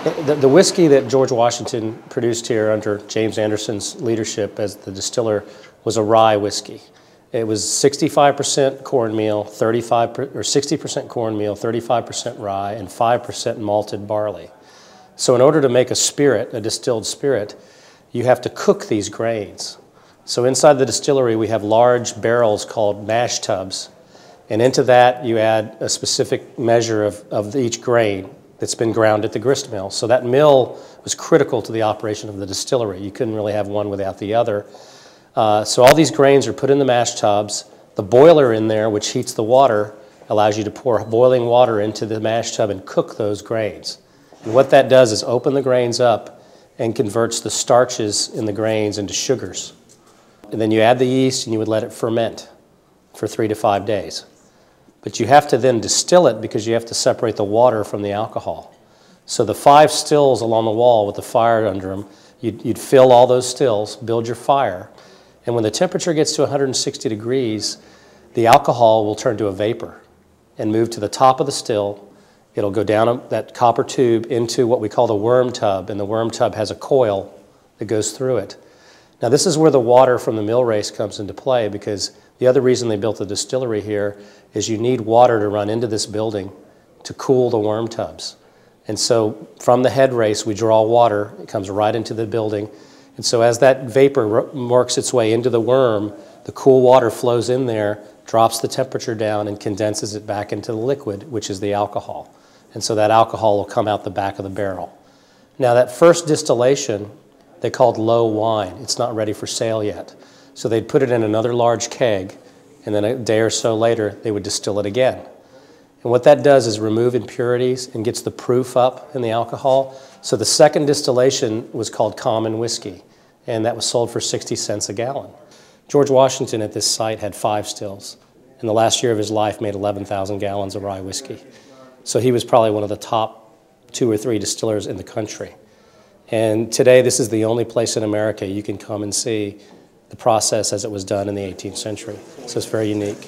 The whiskey that George Washington produced here under James Anderson's leadership as the distiller was a rye whiskey. It was 65% cornmeal, 60% cornmeal, 35% rye, and 5% malted barley. So in order to make a spirit, a distilled spirit, you have to cook these grains. So inside the distillery, we have large barrels called mash tubs, and into that you add a specific measure of each grain that's been ground at the grist mill. So that mill was critical to the operation of the distillery. You couldn't really have one without the other. So all these grains are put in the mash tubs. The boiler in there, which heats the water, allows you to pour boiling water into the mash tub and cook those grains. And what that does is open the grains up and converts the starches in the grains into sugars. And then you add the yeast and you would let it ferment for 3 to 5 days. But you have to then distill it because you have to separate the water from the alcohol. So the 5 stills along the wall with the fire under them, you'd fill all those stills, build your fire, and when the temperature gets to 160 degrees, the alcohol will turn to a vapor and move to the top of the still. It'll go down that copper tube into what we call the worm tub, and the worm tub has a coil that goes through it. Now this is where the water from the mill race comes into play, because the other reason they built the distillery here is you need water to run into this building to cool the worm tubs. And so from the head race, we draw water. It comes right into the building. And so as that vapor works its way into the worm, the cool water flows in there, drops the temperature down, and condenses it back into the liquid, which is the alcohol. And so that alcohol will come out the back of the barrel. Now that first distillation, they called low wine. It's not ready for sale yet. So they'd put it in another large keg, and then a day or so later, they would distill it again. And what that does is remove impurities and gets the proof up in the alcohol. So the second distillation was called common whiskey, and that was sold for 60 cents a gallon. George Washington at this site had 5 stills. In the last year of his life, made 11,000 gallons of rye whiskey. So he was probably one of the top 2 or 3 distillers in the country. And today, this is the only place in America you can come and see the process as it was done in the 18th century. So it's very unique.